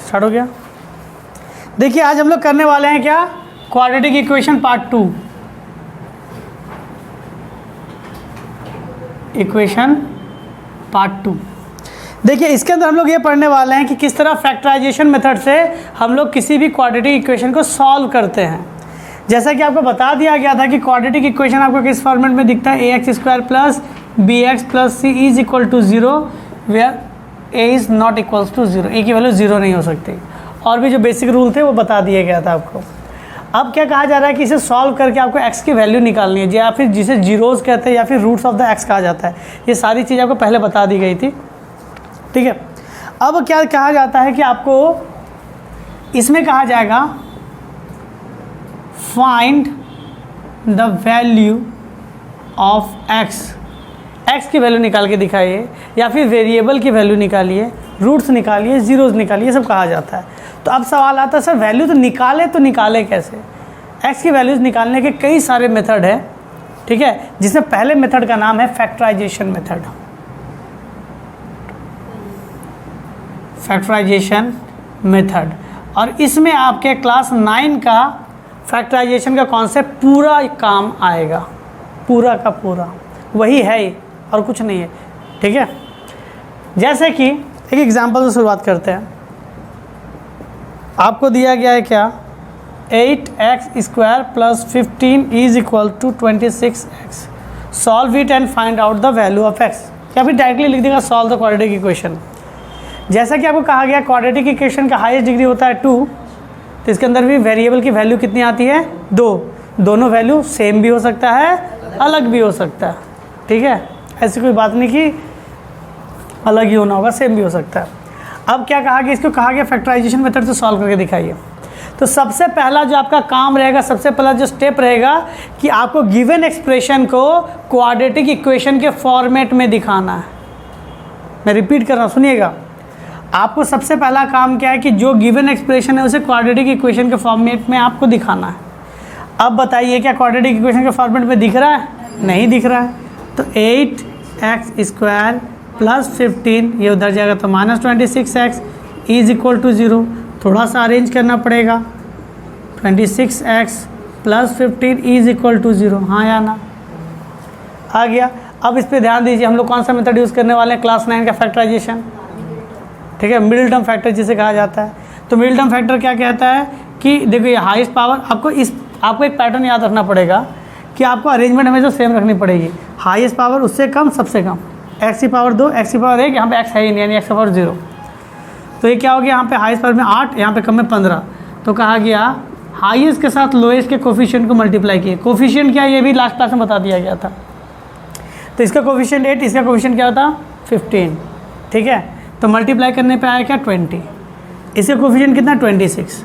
Start हो गया। देखिए आज हम लोग करने वाले हैं क्या, quadratic equation part 2। Equation part 2। देखिए इसके अंदर हम लोग ये पढ़ने वाले हैं कि किस तरह फैक्टराइजेशन मेथड से हम लोग किसी भी क्वाड्रेटिक इक्वेशन को सॉल्व करते हैं। जैसा कि आपको बता दिया गया था कि क्वाड्रेटिक इक्वेशन आपको किस फॉर्मेट में दिखता है, ax² plus bx+ c is equal to 0 where a is not equals to 0। a की वैल्यू 0 नहीं हो सकती। और भी जो बेसिक रूल थे वो बता दिए गया था आपको। अब क्या कहा जा रहा है कि इसे सॉल्व करके आपको x की वैल्यू निकालनी है, या फिर जिसे जीरोज़ कहते हैं या फिर रूट्स ऑफ द x कहा जाता है। ये सारी चीज़ आपको पहले बता दी गई थी, ठीक है। अब क्या कहा जाता है कि आपको इसमें कहा जाएगा find the value of x की वैल्यू निकाल के दिखाइए, या फिर वेरिएबल की वैल्यू निकालिए, रूट्स निकालिए, जीरोज़ निकालिए, ये सब कहा जाता है। तो अब सवाल आता है सर वैल्यू तो निकाले कैसे। x की वैल्यूज़ निकालने के कई सारे मेथड है, ठीक है, जिसमें पहले मेथड का नाम है फैक्टराइजेशन मेथड। फैक्टराइजेशन मेथड, और इसमें आपके क्लास 9 का फैक्टराइजेशन का कॉन्सेप्ट पूरा काम आएगा, पूरा का पूरा वही है और कुछ नहीं है, ठीक है। जैसे कि एक एग्जांपल से शुरुआत करते हैं। आपको दिया गया है क्या, 8x² plus 15 is equal to 26x। Solve it and find out the value of x, या फिर डायरेक्टली लिख देगा सॉल्व द क्वाड्रेटिक इक्वेशन। जैसा कि आपको कहा गया क्वाड्रेटिक इक्वेशन का हाईएस्ट डिग्री होता है 2, तो इसके अंदर भी वेरिएबल की वैल्यू कितनी आती है, 2। दोनों वैल्यू सेम भी हो सकता है, अलग भी हो सकता है, ठीक है। ऐसी कोई बात नहीं कि अलग ही होना होगा, सेम भी हो सकता है। अब क्या कहा गया, इसको कहा गया फैक्टराइजेशन मेथड से सॉल्व करके दिखाइए। तो सबसे पहला जो आपका काम रहेगा, सबसे पहला जो स्टेप रहेगा कि आपको गिवन एक्सप्रेशन को क्वाड्रेटिक इक्वेशन के फॉर्मेट में दिखाना है। मैं रिपीट कर रहा हूँ, सुनिएगा। आपको सबसे पहला काम क्या है कि जो गिवन एक्सप्रेशन है उसे क्वाड्रेटिक इक्वेशन के फॉर्मेट में आपको दिखाना है। अब बताइए क्या क्वाड्रेटिक इक्वेशन के फॉर्मेट में दिख रहा है, नहीं दिख रहा है। तो 8x² प्लस 15 ये उधर जाएगा तो -26x इज इक्वल टू 0। थोड़ा सा अरेंज करना पड़ेगा, 26x plus 15 is equal to 0, हाँ या ना, आ गया। अब इस पे ध्यान दीजिए, हम लोग कौन सा मेथड यूज़ करने वाले हैं, क्लास 9 का फैक्टराइजेशन, ठीक है, मिडिल टर्म फैक्टर जिसे कहा जाता है। तो मिडिल टर्म फैक्टर क्या कहता है कि देखो ये हाईएस्ट पावर, आपको एक पैटर्न याद रखना पड़ेगा कि आपको अरेंजमेंट हमेशा सेम रखनी पड़ेगी। हाईएस्ट पावर उससे कम, सबसे कम, x की पावर 2, x की पावर 1, यहाँ पे x है ही नहीं, यानी x की पावर 0। तो ये क्या हो गया, यहाँ पे हाईएस्ट पावर में 8, यहाँ पे कम में 15। तो कहा गया हाईएस्ट के साथ लोएस्ट के कोफिशिएंट को मल्टीप्लाई किए। कोफिशिएंट क्या, ये भी लास्ट क्लास में बता दिया गया था। तो इसका कोफिशिएंट 8, इसका कोफिशिएंट क्या होता 15, ठीक है। तो मल्टीप्लाई करने पे आया क्या 20, इसका कोफिशिएंट कितना 26।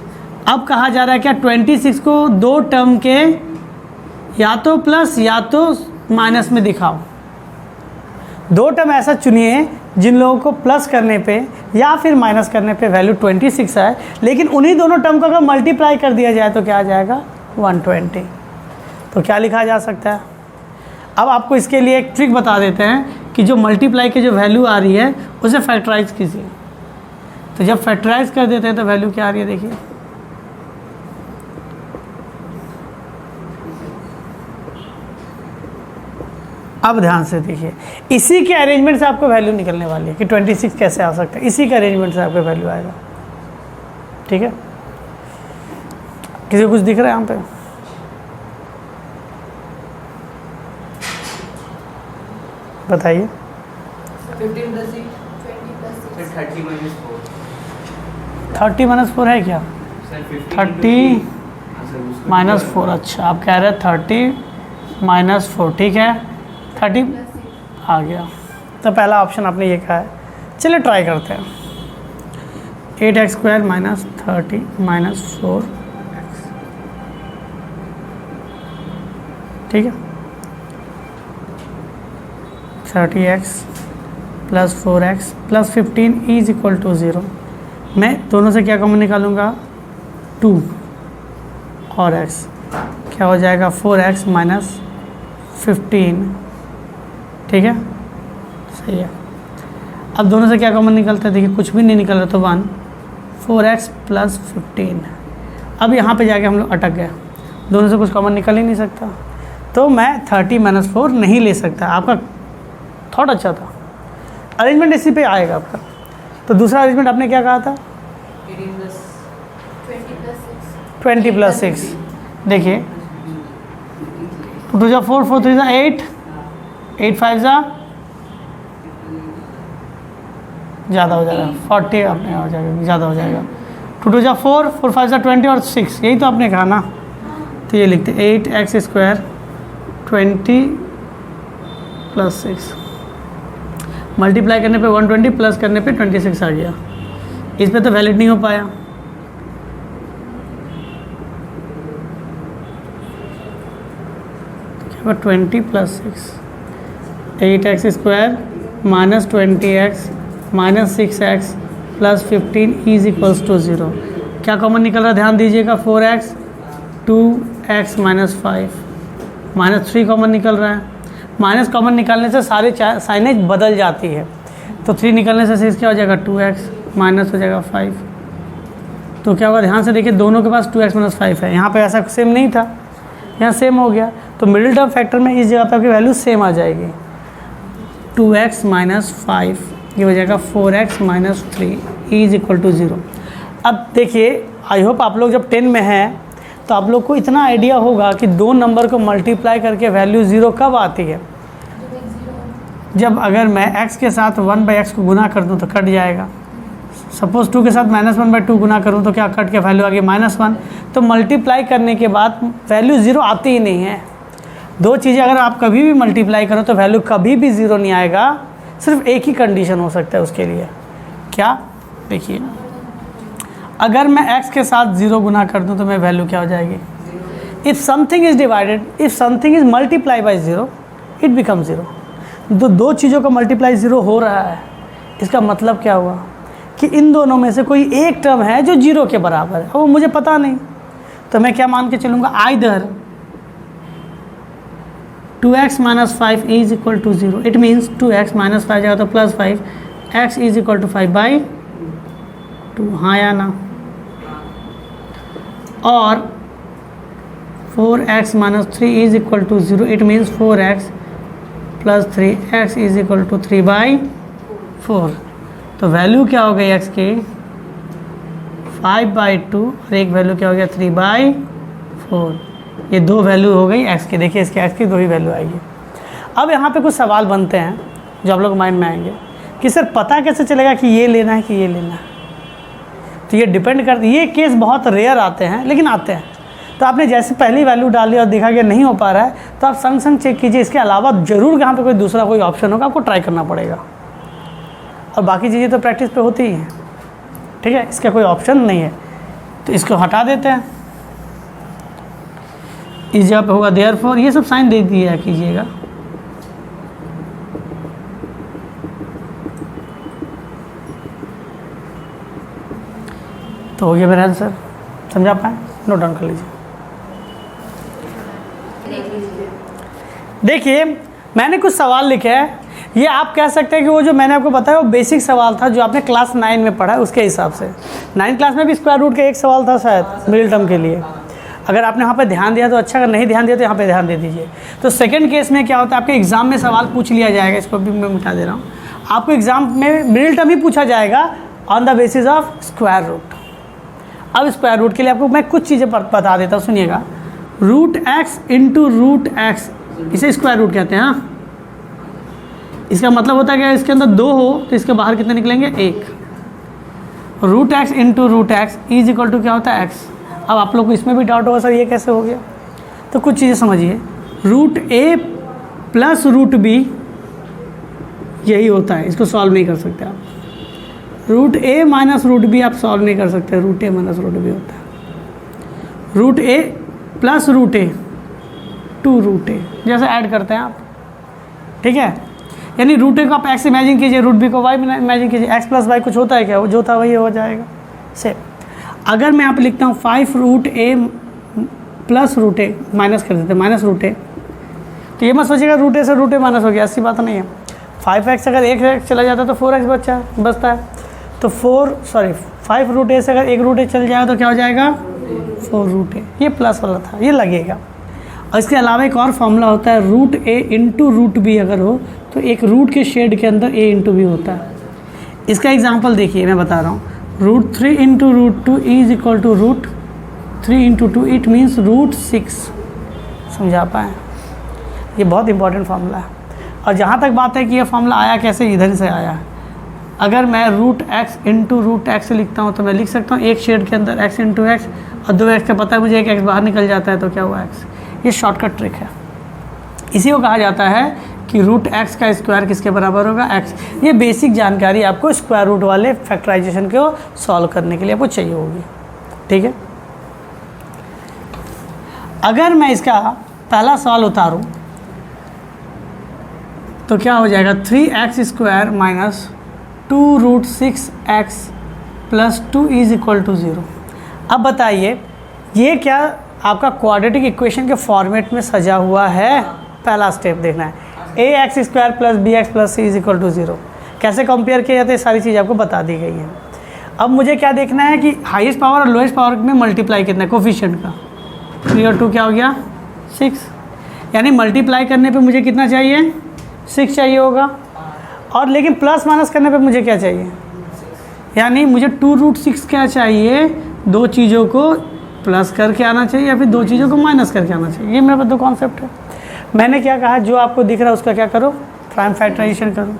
अब कहा जा रहा है क्या 26 को दो टर्म के या तो प्लस या तो माइनस में दिखाओ। दो टर्म ऐसा चुनिए जिन लोगों को प्लस करने पे या फिर माइनस करने पे वैल्यू 26 आए, लेकिन उन्हीं दोनों टर्म को अगर मल्टीप्लाई कर दिया जाए तो क्या आ जाएगा 120। तो क्या लिखा जा सकता है। अब आपको इसके लिए एक ट्रिक बता देते हैं कि जो मल्टीप्लाई की जो वैल्यू आ रही है उसे फैक्टराइज कीजिए। तो जब फैक्टराइज कर देते हैं तो वैल्यू क्या आ रही है, देखिए अब ध्यान से देखिए, इसी के अरेंजमेंट से आपको वैल्यू निकलने वाली है कि 26 कैसे आ सकता है। इसी के अरेंजमेंट से आपको वैल्यू आएगा, ठीक है। किसी को कुछ दिख रहा है यहाँ पे, बताइए। 30 - 4 है क्या, 30 - 4, अच्छा आप कह रहे हैं 30 - 4, ठीक है, 30 आ गया। तो पहला ऑप्शन आपने ये कहा है। चलिए ट्राई करते हैं। 8x² - 30 - 4x, ठीक है। 30x plus 4x plus 15 is equal to 0। मैं दोनों से क्या कॉमन निकालूंगा, 2 और x, क्या हो जाएगा 4x माइनस 15, ठीक है, सही है। अब दोनों से क्या कॉमन निकलता है, देखिए कुछ भी नहीं निकल रहा तो 1, 4x प्लस 15। अब यहाँ पे जाके हम लोग अटक गए, दोनों से कुछ कॉमन निकल ही नहीं सकता, तो मैं 30 माइनस 4 नहीं ले सकता। आपका थॉट अच्छा था, अरेंजमेंट इसी पे आएगा आपका। तो दूसरा अरेंजमेंट आपने क्या कहा था? 20 प्लस 6। देखिए 2 2 4, 4 3 8, 8 5 ज़्यादा हो जाएगा, 40 आपने हो जाएगा, ज़्यादा हो जाएगा। 2 2 4, 4 5 20 और 6, यही तो आपने कहा ना। तो ये लिखते 8x² 20 प्लस 6, मल्टीप्लाई करने पे 120 प्लस करने पे 26 आ गया। इस पे तो वैलिड नहीं हो पाया। तो क्या 20 plus 6, 8x² minus 20x minus 6x plus 15 is equals to 0। क्या कॉमन निकल रहा है? ध्यान दीजिएगा, 4x 2x minus 5 minus 3 common निकल रहा है। माइनस कॉमन निकालने से सारे साइनेज बदल जाती है। तो 3 निकलने से 6 क्या हो जाएगा? 2x माइनस हो जाएगा 5। तो क्या होगा? ध्यान से देखिए, दोनों के पास 2x माइनस 5 है। यहाँ पे ऐसा सेम नहीं था, यहाँ सेम हो गया। तो मिडिल टर्म फैक्टर में इस जगह पे आपकी वैल्यू सेम आ जाएगी। 2x माइनस 5 ये हो जाएगा 4x minus 3 is equal to 0। अब देखिए, आई होप आप लोग जब 10 में हैं तो आप लोग को इतना आइडिया होगा कि दो नंबर को मल्टीप्लाई करके वैल्यू 0 कब आती है? जब अगर मैं x के साथ 1/x को गुना कर दूं तो कट जाएगा। सपोज 2 के साथ -1/2 गुना करूं तो क्या कट के वैल्यू आ गई -1। तो मल्टीप्लाई करने के बाद वैल्यू 0 आती ही नहीं है। दो चीज़ें अगर आप कभी भी मल्टीप्लाई करो तो वैल्यू कभी भी 0 नहीं आएगा। सिर्फ एक ही कंडीशन हो सकता है उसके लिए। क्या? देखिए, अगर मैं x के साथ 0 गुना कर दूं तो मैं वैल्यू क्या हो जाएगी? If something is divided, if something is multiply by 0 it become 0। दो चीज़ों का मल्टीप्लाई 0 हो रहा है, इसका मतलब क्या हुआ कि इन दोनों में से कोई एक टर्म है जो 0 के बराबर है, वो मुझे पता नहीं। तो मैं क्या मान के चलूँगा? Either 2x minus 5 is equal to 0। It means 2x minus 5 जाएगा तो plus 5, x is equal to 5/2। हाँ या ना? और 4x minus 3 is equal to 0। It means 4x plus 3x is equal to 3/4। तो वैल्यू क्या हो गई x की? 5/2 और एक वैल्यू क्या हो गया? 3/4। ये दो वैल्यू हो गई x की। देखिए, इसके x की दो ही वैल्यू आएगी। अब यहाँ पे कुछ सवाल बनते हैं जो आप लोग माइंड में आएंगे कि सर पता कैसे चलेगा कि ये लेना है कि ये लेना है? तो ये डिपेंड करती, ये केस बहुत रेयर आते हैं लेकिन आते हैं। तो आपने जैसे पहली वैल्यू डाली और देखा कि नहीं हो पा रहा है तो आप संग संग चेक कीजिए। इसके अलावा ज़रूर यहाँ पे कोई दूसरा कोई ऑप्शन होगा, आपको ट्राई करना पड़ेगा। और बाकी चीज़ें तो प्रैक्टिस पे होती ही हैं, ठीक है? इसका कोई ऑप्शन नहीं है, तो इसको हटा देते हैं। इस जगह पे होगा देयरफॉर। ये सब साइन दे दिया कीजिएगा। तो हो गया मेरा आंसर, समझा पाए? नोट डाउन कर लीजिए। देखिए, मैंने कुछ सवाल लिखे हैं। ये आप कह सकते हैं कि वो जो मैंने आपको बताया वो बेसिक सवाल था जो आपने क्लास 9 में पढ़ा है, उसके हिसाब से 9 क्लास में भी स्क्वायर रूट का एक सवाल था शायद मिडिल टर्म के लिए। अगर आपने यहाँ पे ध्यान दिया तो अच्छा, अगर नहीं ध्यान दिया तो यहाँ पे ध्यान दे दीजिए। तो सेकंड केस में क्या होता है, आपके एग्जाम में सवाल पूछ लिया जाएगा। इसको भी मैं मिटा दे रहा हूँ। आपको एग्जाम में मिडिल टर्म ही पूछा जाएगा on the basis of square root. अब स्क्वायर रूट के लिए आपको मैं कुछ चीज़ें बता देता हूँ, सुनिएगा। √x इंटू √x, इसे स्क्वायर रूट कहते हैं। हाँ, इसका मतलब होता है कि इसके अंदर 2 हो तो इसके बाहर कितने निकलेंगे? 1। √x into √x is equal to क्या होता है? x। अब आप लोग को इसमें भी डाउट होगा, सर ये कैसे हो गया? तो कुछ चीज़ें समझिए। √a प्लस √b यही होता है, इसको सॉल्व नहीं कर सकते आप। √a माइनस √b आप सॉल्व नहीं कर सकते, √a माइनस √b होता है। √a प्लस √a 2√a जैसे ऐड करते हैं आप, ठीक है? यानी √a को आप x इमेजिन कीजिए, √b को y इमेजिन कीजिए। x प्लस y कुछ होता है क्या? वो जो था वही हो जाएगा। सेम अगर मैं यहाँ पे लिखता हूँ 5√a प्लस √a, माइनस कर देते हैं -√a, तो ये मत सोचिएगा √a से √a माइनस हो गया, ऐसी बात नहीं है। 5x अगर 1x चला जाता है तो 4x बचता है। तो 5 रूट ए से अगर 1 रूट ए चल जाएगा तो क्या हो जाएगा 4 रूट ए, ये प्लस वाला था, ये लगेगा। और इसके अलावा एक और फॉर्मूला होता है रूट ए इंटू रूट बी अगर हो तो एक रूट के शेड के अंदर ए इंटू बी होता है। इसका एग्जांपल देखिए, मैं बता रहा हूँ, root 3 into root 2 is equal to root 3 into 2, it means root 6। समझा पाए? ये बहुत इंपॉर्टेंट फार्मूला है। और जहाँ तक बात है कि ये फार्मूला आया कैसे, इधर से आया है। अगर मैं root x into root x लिखता हूँ तो मैं लिख सकता हूँ एक शेड के अंदर एक्स इंटू एक्स, और 2x का पता है मुझे, एक एक्स बाहर निकल जाता है तो क्या हुआ एक्स। ये शॉर्टकट ट्रिक है। इसी को कहा जाता है कि रूट एक्स का स्क्वायर किसके बराबर होगा, एक्स। ये बेसिक जानकारी आपको स्क्वायर रूट वाले फैक्टराइजेशन को सॉल्व करने के लिए आपको चाहिए होगी। ठीक है, अगर मैं इसका पहला सवाल उतारूं तो क्या हो जाएगा, 3x square minus 2 root 6x plus 2 is equal to 0। अब बताइए ये क्या आपका क्वाड्रेटिक इक्वेशन के फॉर्मेट में सजा हुआ है। पहला स्टेप देखना है, ax square plus bx plus c is equal to 0। कैसे कंपेयर किया जाता है, सारी चीज़ आपको बता दी गई है। अब मुझे क्या देखना है कि हाईएस्ट पावर और लोएस्ट पावर में मल्टीप्लाई कितना है कोफिशिएंट का। 3 और 2 क्या हो गया 6, यानी मल्टीप्लाई करने पे मुझे कितना चाहिए 6 चाहिए होगा। और लेकिन प्लस माइनस करने पे मुझे क्या चाहिए, यानी मुझे 2 रूट 6 क्या चाहिए, दो चीज़ों को प्लस करके आना चाहिए या फिर दो चीज़ों को माइनस करके आना चाहिए। ये मेरे पास दो कॉन्सेप्ट है। मैंने क्या कहा, जो आपको दिख रहा है उसका क्या करो, प्राइम फैक्टराइजेशन करो।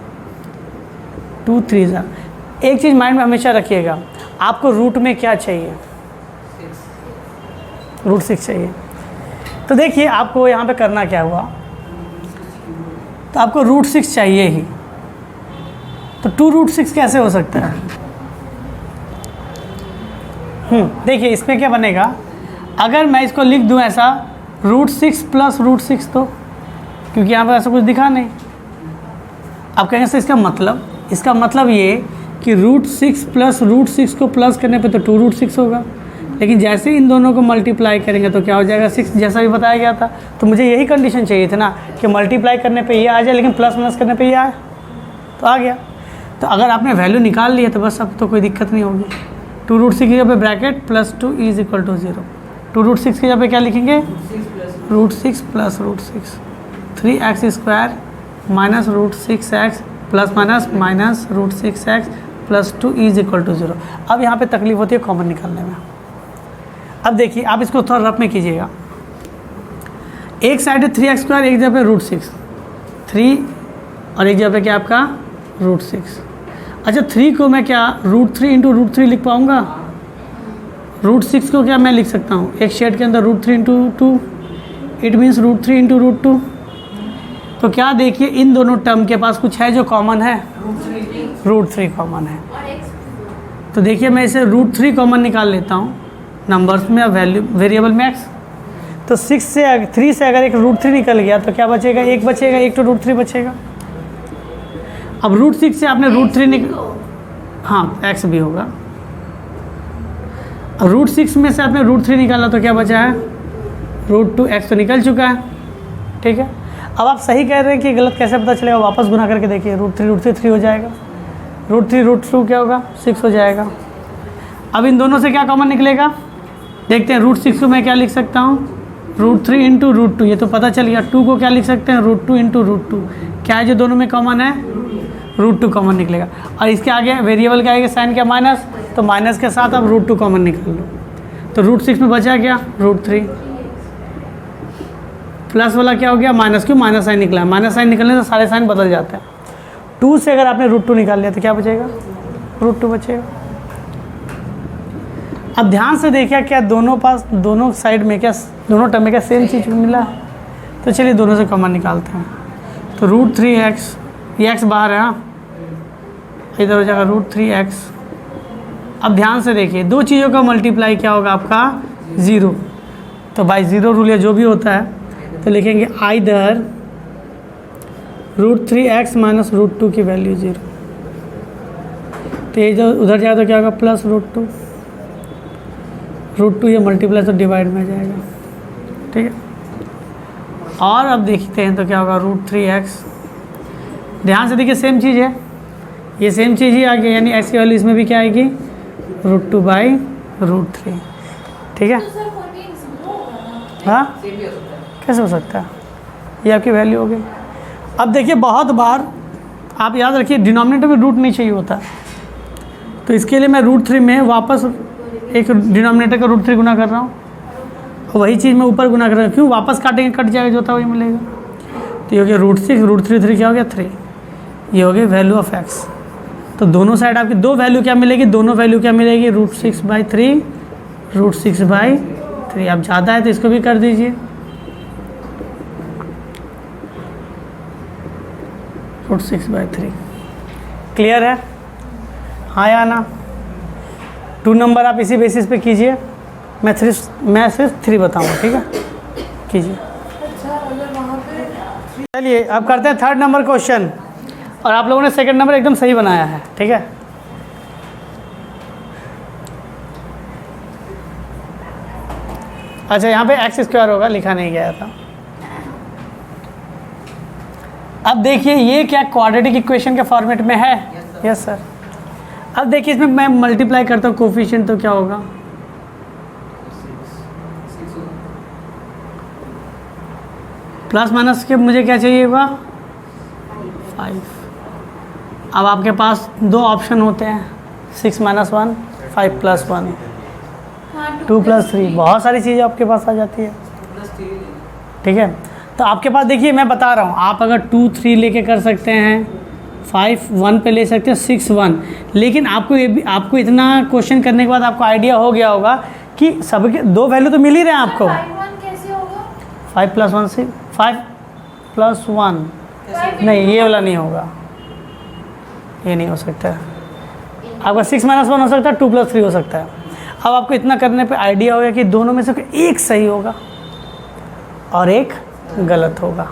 2 3 ज़ा। एक चीज़ माइंड में हमेशा रखिएगा, आपको रूट में क्या चाहिए, रूट 6 चाहिए। तो देखिए आपको यहाँ पे करना क्या हुआ, तो आपको रूट 6 चाहिए ही, तो 2 रूट 6 कैसे हो सकता है। देखिए इसमें क्या बनेगा, अगर मैं इसको लिख दूं ऐसा रूट 6 प्लस रूट 6, तो क्योंकि यहाँ पर ऐसा कुछ दिखा नहीं। अब कहेंगे से इसका मतलब ये कि रूट 6 प्लस रूट 6 को प्लस करने पे तो 2 रूट 6 होगा, लेकिन जैसे इन दोनों को मल्टीप्लाई करेंगे तो क्या हो जाएगा 6, जैसा भी बताया गया था। तो मुझे यही कंडीशन चाहिए थी ना कि मल्टीप्लाई करने पे ये आ जाए लेकिन प्लस माइनस करने पे ये आए, तो आ गया। तो अगर आपने वैल्यू निकाल ली है तो बस अब तो कोई दिक्कत नहीं होगी। 2 रूट 6 की जगह पे bracket plus 2 is equal to 0। 2 root 6 की जगह पे क्या लिखेंगे, root 6 plus root 6, 3x square minus root 6x plus minus root 6x plus 2 is equal to 0। अब यहाँ पे तकलीफ होती है कॉमन निकालने में। अब देखिए आप इसको थोड़ा रफ में कीजिएगा, एक साइड है 3x स्क्वायर, एक जगह पे रूट 6, 3 और एक जगह पे क्या आपका रूट 6। अच्छा 3 को मैं क्या रूट 3 इंटू रूट 3 लिख पाऊँगा, रूट 6 को क्या मैं लिख सकता हूँ एक शेड के अंदर root 3 into 2, it means root 3 into root 2। तो क्या देखिए इन दोनों टर्म के पास कुछ है जो कॉमन है, रूट 3 कॉमन है। तो देखिए मैं इसे रूट 3 कॉमन निकाल लेता हूँ नंबर्स में, वैल्यू वेरिएबल में x। तो 3 से अगर एक रूट 3 निकल गया तो क्या बचेगा, एक बचेगा, एक तो रूट 3 बचेगा। अब रूट 6 से आपने रूट 3 हाँ x भी होगा। अब रूट 6 में से आपने रूट 3 निकाला तो क्या बचा है रूट 2, x तो निकल चुका है। ठीक है, अब आप सही कह रहे हैं कि गलत कैसे पता चलेगा, वापस गुना करके देखिए, रूट 3 3 हो जाएगा, रूट 3 रूट 2 क्या होगा 6 हो जाएगा। अब इन दोनों से क्या कॉमन निकलेगा, देखते हैं। रूट 6 को मैं क्या लिख सकता हूँ, रूट 3 इंटू रूट 2, ये तो पता चल गया। 2 को क्या लिख सकते हैं, रूट 2 इंटू रूट 2, क्या है जो दोनों में कॉमन है, रूट 2 कॉमन निकलेगा। और इसके आगे वेरिएबल के आगे साइन क्या माइनस, तो माइनस के साथ अब रूट 2 कॉमन निकाल लो, तो रूट 6 में बचा क्या रूट 3, प्लस वाला क्या हो गया माइनस, क्यों माइनस साइन निकला है, माइनस साइन निकलने से सारे साइन बदल जाते हैं। 2 से अगर आपने रूट 2 निकाल लिया तो क्या बचेगा, रूट 2 बचेगा। अब ध्यान से देखिए क्या दोनों साइड में क्या, दोनों टर्म में क्या सेम चीज़ मिला, तो चलिए दोनों से कॉमन निकालते हैं। तो रूट 3x, ये x बाहर है, हाँ इधर हो जाएगा रूट 3x। अब ध्यान से देखिए दो चीज़ों का मल्टीप्लाई क्या होगा आपका 0, तो बाई 0 रूल या जो भी होता है तो लिखेंगे either root 3x minus root 2 की वैल्यू 0, तो ये जो उधर जाए तो क्या होगा प्लस रूट 2, रूट 2 ये मल्टीप्लाई तो डिवाइड में जाएगा। ठीक है, और अब देखते हैं तो क्या होगा रूट 3x, ध्यान से देखिए सेम चीज़ है, ये सेम चीज़ ही आ गई, यानी x की वैल्यू इसमें भी क्या आएगी √2/√3, ठीक है। हाँ कैसे हो सकता है, ये आपकी वैल्यू हो गई। अब देखिए बहुत बार आप याद रखिए डिनोमिनेटर में रूट नहीं चाहिए होता, तो इसके लिए मैं √3 में वापस एक डिनोमिनेटर का √3 गुना कर रहा हूँ, वही चीज़ मैं ऊपर गुना कर रहा हूँ। क्यों, वापस काटेंगे कट जाएगा, जो था वही मिलेगा। तो ये हो गया √6, √3 क्या हो गया 3, ये हो गया वैल्यू ऑफ x। तो दोनों साइड आपकी दो वैल्यू क्या मिलेगी, दोनों वैल्यू क्या मिलेगी, √6/3, √6/3। अब ज़्यादा है तो इसको भी कर दीजिए, √6/3। क्लियर है, हाँ या ना। 2 नंबर आप इसी बेसिस पे कीजिए, मैं सिर्फ 3 बताऊँगा, ठीक है, कीजिए। चलिए अब करते हैं 3rd नंबर क्वेश्चन, और आप लोगों ने 2nd नंबर एकदम सही बनाया है, ठीक है। अच्छा यहाँ पे x² होगा, लिखा नहीं गया था। अब देखिए ये क्या क्वाड्रेटिक इक्वेशन के फॉर्मेट में है, यस सर। अब देखिए इसमें मैं मल्टीप्लाई करता हूँ कोफिशिएंट, तो क्या होगा, प्लस माइनस के मुझे क्या चाहिए होगा 5। अब आपके पास 2 ऑप्शन होते हैं, 6 - 1, 5 + 1, 2 + 3, बहुत सारी चीज़ें आपके पास आ जाती है, ठीक है। तो आपके पास देखिए मैं बता रहा हूँ, आप अगर 2 3 लेके कर सकते हैं, 5 1 पे ले सकते हैं, 6 1। लेकिन आपको ये भी, आपको इतना क्वेश्चन करने के बाद आपको आइडिया हो गया होगा कि सबके 2 वैल्यू तो मिल ही रहे हैं आपको। 5 + 1 6, 5 + 1 नहीं, ये वाला नहीं होगा, ये नहीं हो सकता है। आपका 6 - 1 हो सकता है, 2 + 3 हो सकता है। अब आपको इतना करने पे आइडिया होगा कि दोनों में से एक सही होगा और एक गलत होगा।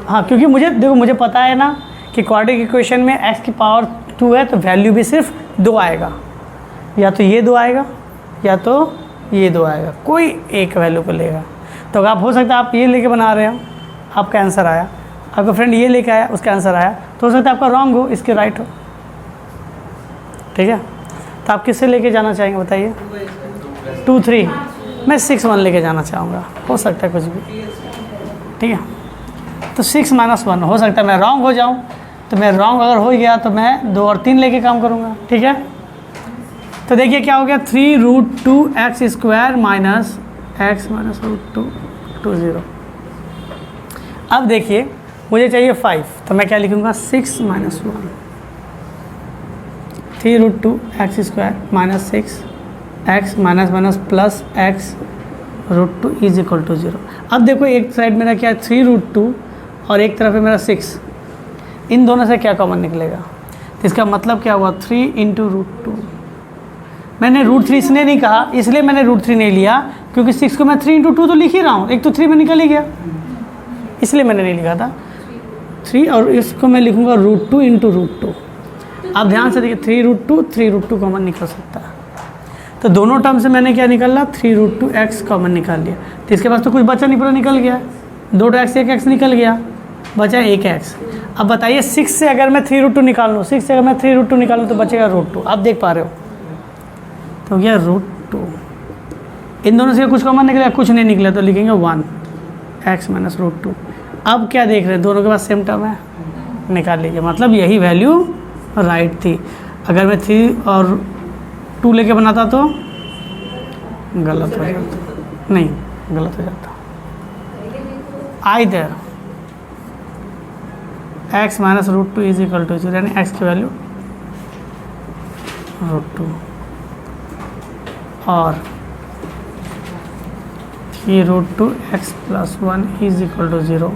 हाँ, क्योंकि मुझे पता है ना कि क्वाड्रेटिक इक्वेशन में x की पावर 2 है, तो वैल्यू भी सिर्फ 2 आएगा, या तो ये 2 आएगा या तो ये 2 आएगा, कोई एक वैल्यू को लेगा। तो आप हो सकता है आप ये लेके बना रहे हो, आपका आंसर आया, आपका फ्रेंड ये लेके आया, उसका आंसर आया, तो हो सकता है आपका रॉन्ग हो, इसके राइट हो, ठीक है। तो आप किससे लेके जाना चाहेंगे बताइए, 2 3, मैं 6 1 लेके जाना चाहूँगा, हो सकता है कुछ भी, ठीक है। तो 6 - 1 हो सकता है मैं रॉन्ग हो जाऊँ, तो मैं रॉन्ग अगर हो गया तो मैं 2 और 3 लेके काम करूँगा, ठीक है। तो देखिए क्या हो गया, 3√2x² - x - √2 20। अब देखिए मुझे चाहिए 5, तो मैं क्या लिखूँगा, 6 - 1, 3√2x² - 6 x प्लस x √2 = 0। अब देखो एक साइड मेरा क्या है 3√2 और एक तरफ है मेरा 6, इन दोनों से क्या कॉमन निकलेगा, तो इसका मतलब क्या हुआ 3 × √2। मैंने √3 इसने नहीं कहा, इसलिए मैंने √3 नहीं लिया, क्योंकि 6 को मैं 3 × 2 तो लिख ही रहा हूँ, एक तो 3 में निकल ही गया, इसलिए मैंने नहीं लिखा था 3, और इसको मैं लिखूँगा √2 × √2। अब ध्यान से देखिए 3√2 कॉमन निकल सकता है, तो दोनों टर्म से मैंने क्या निकाला 3√2x कॉमन निकाल लिया, तो इसके पास तो कुछ बचा नहीं, पूरा निकल गया, 2x 1x निकल गया, बचा 1x। अब बताइए 6 से अगर मैं 3√2 निकाल लूँ, 6 से अगर मैं 3√2 निकालूँ तो बचेगा √2, आप देख पा रहे हो, तो गया √2। इन दोनों से कुछ कॉमन निकला, कुछ नहीं निकला, तो लिखेंगे 1x - √2। अब क्या देख रहे हैं, दोनों के पास सेम टर्म है, निकाल लीजिए, मतलब यही वैल्यू राइट थी। अगर मैं 3 और 2 लेके बनाता तो गलत हो जाता, नहीं गलत हो जाता। आइदर x - √2 = 0, यानी x की वैल्यू √2 और 3√2x + 1 = 0,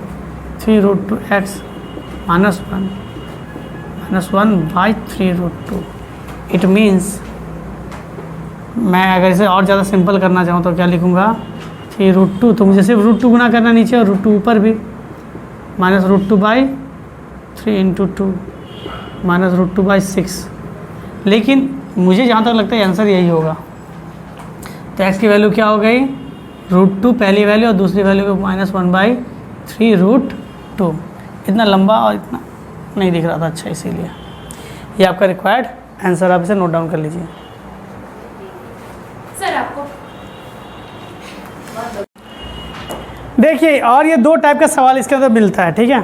3√2x - 1/3√2। इट मीन्स मैं अगर इसे और ज़्यादा सिंपल करना चाहूँ तो क्या लिखूँगा 3√2, तो मुझे सिर्फ √2 गुना करना नीचे और √2 ऊपर भी, -√2/3 × 2 -√2/6। लेकिन मुझे जहाँ तक लगता है आंसर यही होगा। तो x की वैल्यू क्या हो गई, √2 पहली वैल्यू और दूसरी वैल्यू को -1/3√2। इतना लंबा और इतना नहीं दिख रहा था, अच्छा इसीलिए ये आपका रिक्वायर्ड आंसर आप इसे नोट डाउन कर लीजिए। सर आपको देखिए, और ये 2 टाइप का सवाल इसके अंदर मिलता है, ठीक है।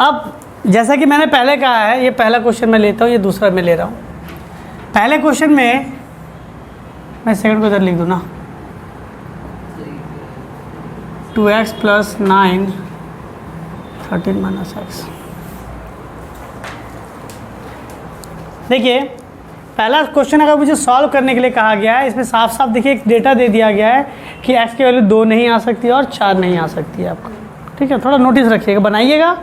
अब जैसा कि मैंने पहले कहा है, ये पहला क्वेश्चन मैं लेता हूँ, ये दूसरा मैं ले रहा हूँ। पहले क्वेश्चन में मैं सेकंड को इधर लिख दूँ ना, 2x + 9 13 - x। देखिए, पहला क्वेश्चन अगर मुझे सॉल्व करने के लिए कहा गया है, इसमें साफ साफ देखिए एक डेटा दे दिया गया है कि x की वैल्यू 2 नहीं आ सकती और 4 नहीं आ सकती है आपको, ठीक है। थोड़ा नोटिस रखिएगा, बनाइएगा।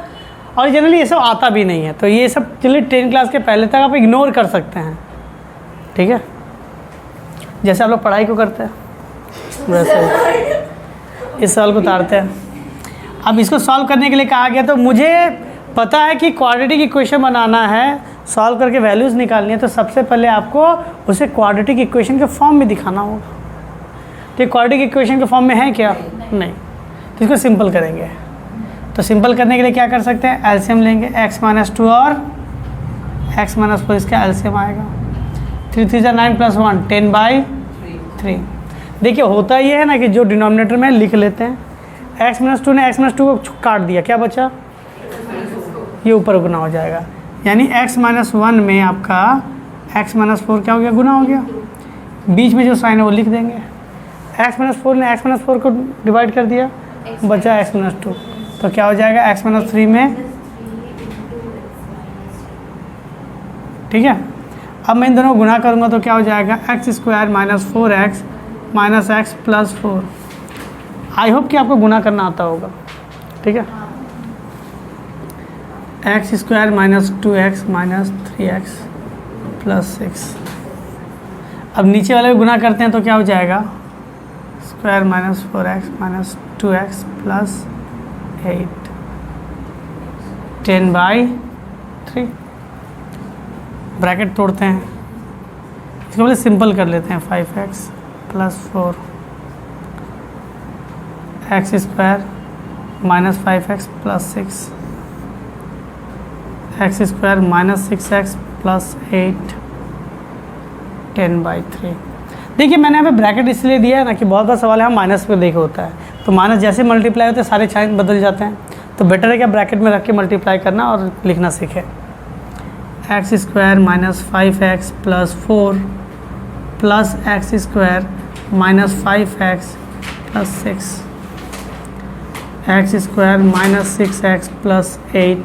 और जनरली ये सब आता भी नहीं है, तो ये सब चलिए 10 क्लास के पहले तक आप इग्नोर कर सकते हैं, ठीक है। जैसे आप लोग पढ़ाई को करते हैं वैसे इस सवाल को उतारते हैं। अब इसको सॉल्व करने के लिए कहा गया, तो मुझे पता है कि क्वाड्रेटिक इक्वेशन बनाना है, सॉल्व करके वैल्यूज़ निकालनी है, तो सबसे पहले आपको उसे क्वाड्रेटिक इक्वेशन के फॉर्म में दिखाना होगा। तो क्वाड्रेटिक इक्वेशन के फॉर्म में है क्या? नहीं। तो इसको सिंपल करेंगे। तो सिंपल करने के लिए क्या कर सकते हैं? एलसीएम लेंगे, x - 2 और x - 4, इसका एलसीएम आएगा 3 3 9 + 1 10/3। देखिए, होता ये है ना कि जो डिनोमिनेटर में लिख लेते हैं, x - 2 ने x - 2 को काट दिया, क्या बचा? ये ऊपर गुना हो जाएगा, यानी x - 1 में आपका x - 4 क्या हो गया? गुना हो गया। बीच में जो साइन है वो लिख देंगे। x - 4 ने x - 4 को डिवाइड कर दिया, बचा x - 2, तो क्या हो जाएगा? x - 3 में, ठीक है। अब मैं इन दोनों को गुना करूँगा तो क्या हो जाएगा? x² - 4x - x + 4। I hope कि आपको गुना करना आता होगा, ठीक है। x² - 2x - 3x + 6। अब नीचे वाले को गुना करते हैं तो क्या हो जाएगा? Square - 4x - 2x + 8 10/3। ब्रैकेट तोड़ते हैं, इसको पहले सिंपल कर लेते हैं। 5x + 4 x² - 5x + 6 x² - 6x + 8 10/3। देखिए, मैंने यहाँ पे ब्रैकेट इसलिए दिया है ना कि बहुत बार सवाल यहाँ माइनस पे देखा होता है, तो माइनस जैसे मल्टीप्लाई होते हैं सारे साइन बदल जाते हैं, तो बेटर है कि आप ब्रैकेट में रख के मल्टीप्लाई करना और लिखना सीखें। x² - 5x + 4 + x² - 5x + 6 x² - 6x + 8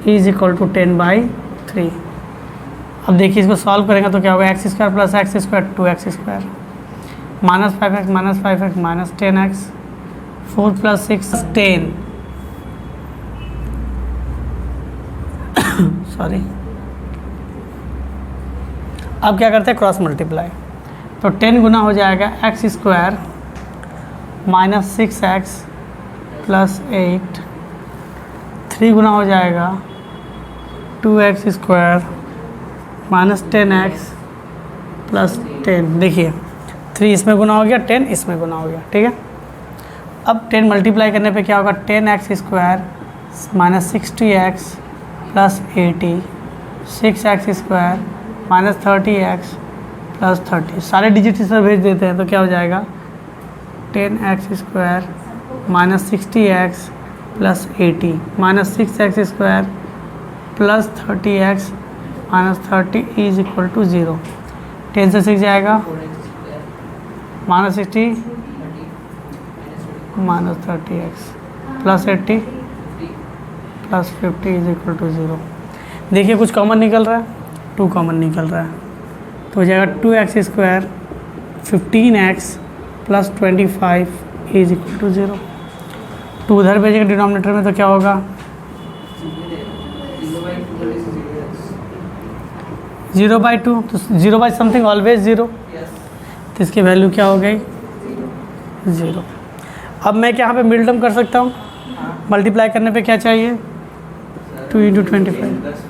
= 10/3। अब देखिए, इसको सॉल्व करेंगे तो क्या होगा? x² + x² 2x² -5x - 5x - 10x 4 + 6 10 sorry. अब क्या करते हैं? क्रॉस मल्टीप्लाई, तो 10 गुना हो जाएगा x² - 6x + 8, 3 गुना हो जाएगा 2x² - 10x + 10। देखिए, 3 इसमें गुना हो गया, 10 इसमें गुना हो गया, ठीक है। अब 10 मल्टीप्लाई करने पे क्या होगा? 10x² - 60x + 80 6x² - 30x + 30। सारे डिजिट इस पर भेज देते हैं तो क्या हो जाएगा? 10x² - 60x + 80 -6x² + 30x - 30 = 0। 10 से 6 जाएगा, -60 - 30x + 80 + 50 = 0। देखिए, कुछ कॉमन निकल रहा है, 2 कॉमन निकल रहा है, तो हो जाएगा 2x² 15x + 25 = 0। 2 उधर भेजेंगे डिनोमिनेटर में तो क्या होगा? 0/2, तो 0/समथिंग ऑलवेज 0, तो इसकी वैल्यू क्या हो गई? 0। अब मैं क्या यहाँ पे मिड टर्म कर सकता हूँ? मल्टीप्लाई करने पे क्या चाहिए? 2 × 25।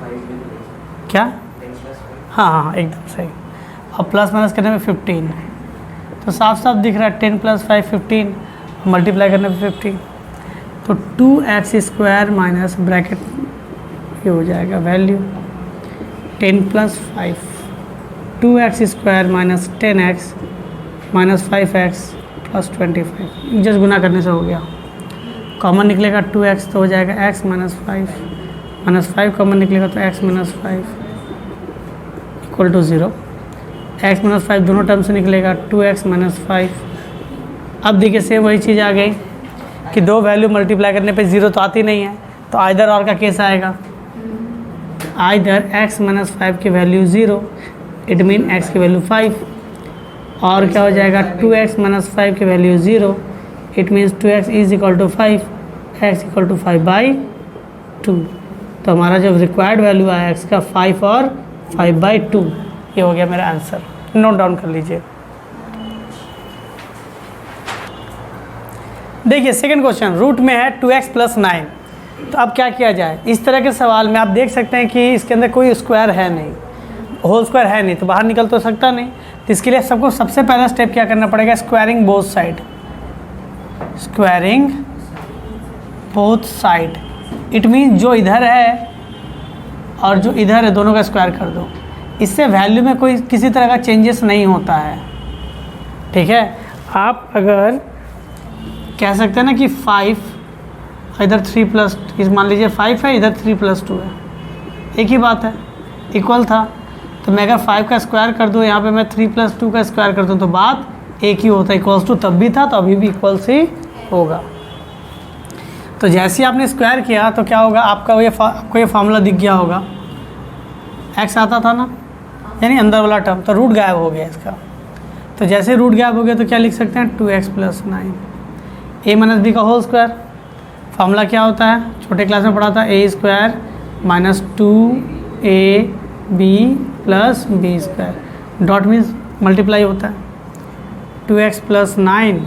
क्या? हाँ, एकदम सही। अब प्लस माइनस करने में 15, तो साफ साफ दिख रहा है 10 + 5 15, मल्टीप्लाई करने पे 15, तो 2x² - ब्रैकेट ये हो जाएगा value 10 + 5 2x square minus 10x minus 5x plus 25 just गुना करने से हो गया। कॉमन निकलेगा 2x तो हो जाएगा x माइनस 5 कॉमन निकलेगा तो x minus 5 equal to 0। x minus 5 दोनों टर्म से निकलेगा 2x माइनस 5। अब देखिए सेम वही चीज़ आ गई कि दो वैल्यू मल्टीप्लाई करने पे 0 तो आती नहीं है, तो आइदर और का केस आएगा। आइदर x माइनस 5 की वैल्यू 0 इट मीन x की वैल्यू 5, और क्या हो जाएगा 2x माइनस 5 की value 0 it means 2x is equal to 5, x equal to 5/2। तो हमारा जब रिक्वायर्ड वैल्यू आया x का 5 और 5/2, ये हो गया मेरा आंसर। नोट डाउन कर लीजिए। देखिए सेकंड क्वेश्चन रूट में है 2x + 9। तो अब क्या किया जाए, इस तरह के सवाल में आप देख सकते हैं कि इसके अंदर कोई स्क्वायर है नहीं, होल स्क्वायर है नहीं, तो बाहर निकल तो सकता नहीं। तो इसके लिए सबको सबसे पहला स्टेप क्या करना पड़ेगा, squaring both side. Squaring both side it mean जो इधर है और जो इधर है दोनों का स्क्वायर कर दो। इससे वैल्यू में कोई किसी तरह का चेंजेस नहीं होता है, ठीक है। आप अगर कह सकते हैं ना कि 5 इधर 3 प्लस, इस मान लीजिए 5 है, इधर 3 + 2 है, एक ही बात है, इक्वल था। तो मैं अगर 5 का स्क्वायर कर दूँ, यहाँ पे मैं 3 + 2 का स्क्वायर कर दूँ, तो बात एक ही होता है। इक्वल्स टू तब भी था तो अभी भी इक्वल्स ही होगा। तो जैसे ही आपने स्क्वायर किया तो क्या होगा, आपको ये फार्मूला दिख गया होगा। x आता था ना, यानी अंदर वाला टर्म, तो रूट गायब हो गया इसका। तो जैसे रूट गायब हो गया तो क्या लिख सकते हैं 2x + 9 a माइनस बी का होल स्क्वायर। फार्मूला क्या होता है, छोटे क्लास में पढ़ा था, a² minus 2ab + b²। Dot means multiply होता है। 2x + 9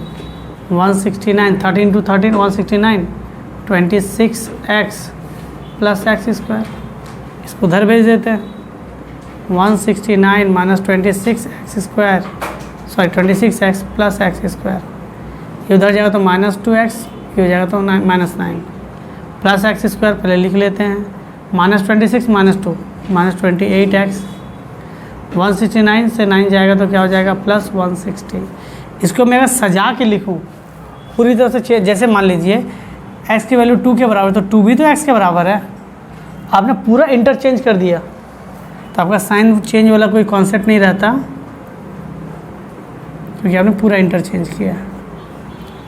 169, 13 × 13 169, 26x + x²। इसको उधर भेज देते हैं, 169 minus 26x², sorry 26x + x²। ये उधर जाएगा तो -2x, ये हो जाएगा तो -9 प्लस x² पहले लिख लेते हैं। -26 -2 -28x। 169 से 9 जाएगा तो क्या हो जाएगा +160। इसको मैं अगर सजा के लिखूं पूरी तरह से, जैसे मान लीजिए x की वैल्यू 2 के बराबर, तो 2 भी तो x के बराबर है। आपने पूरा इंटरचेंज कर दिया तो आपका साइन चेंज वाला कोई कॉन्सेप्ट नहीं रहता, क्योंकि आपने पूरा इंटरचेंज किया,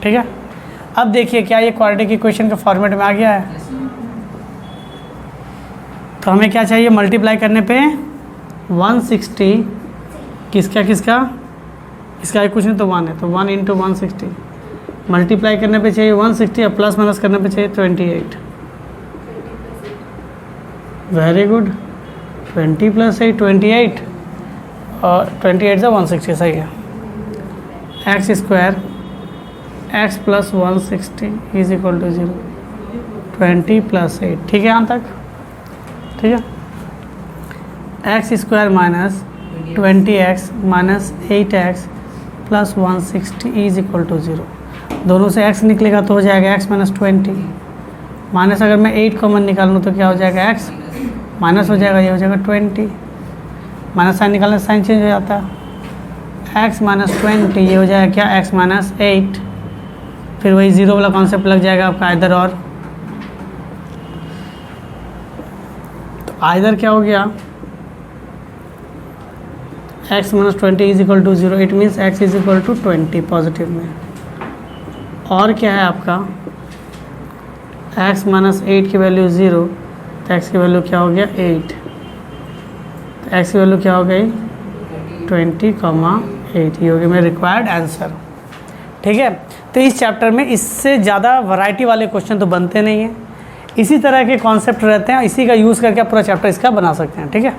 ठीक है। अब देखिए क्या ये क्वाड्रेटिक इक्वेशन के फॉर्मेट में आ गया है। तो हमें क्या चाहिए, मल्टीप्लाई करने पे 160 किसका इसका कुछ नहीं तो 1 है, तो 1 × 160 मल्टीप्लाई करने पे चाहिए 160 और प्लस माइनस करने पे चाहिए 28। वेरी गुड, 20 + 8 28 और 28 से 160 सही है। x² x + 160 is equal to 0, 20 + 8, ठीक है यहाँ तक, ठीक है। x² minus 20x minus 8x + 160 is equal to 0। दोनों से x निकलेगा तो हो जाएगा x - 20 माइनस, अगर मैं 8 कॉमन निकालूँ तो क्या हो जाएगा, x माइनस हो जाएगा, ये हो जाएगा 20, माइनस साइन निकालने से साइन चेंज हो जाता है। x - 20 ये हो जाएगा क्या, x - 8, फिर वही 0 वाला कॉन्सेप्ट लग जाएगा आपका इधर। और तो इधर क्या हो गया, x - 20 is equal to 0, it means x is equal to 20 positive में। और क्या है आपका, x - 8 की वैल्यू 0, तो x की वैल्यू क्या हो गया 8, तो x की वैल्यू क्या हो गई 20,8। ये हो गया मेरा रिक्वायर्ड आंसर, ठीक है। तो इस चैप्टर में इससे ज़्यादा वैरायटी वाले क्वेश्चन तो बनते नहीं हैं, इसी तरह के कॉन्सेप्ट रहते हैं, इसी का यूज़ करके आप पूरा चैप्टर इसका बना सकते हैं, ठीक है।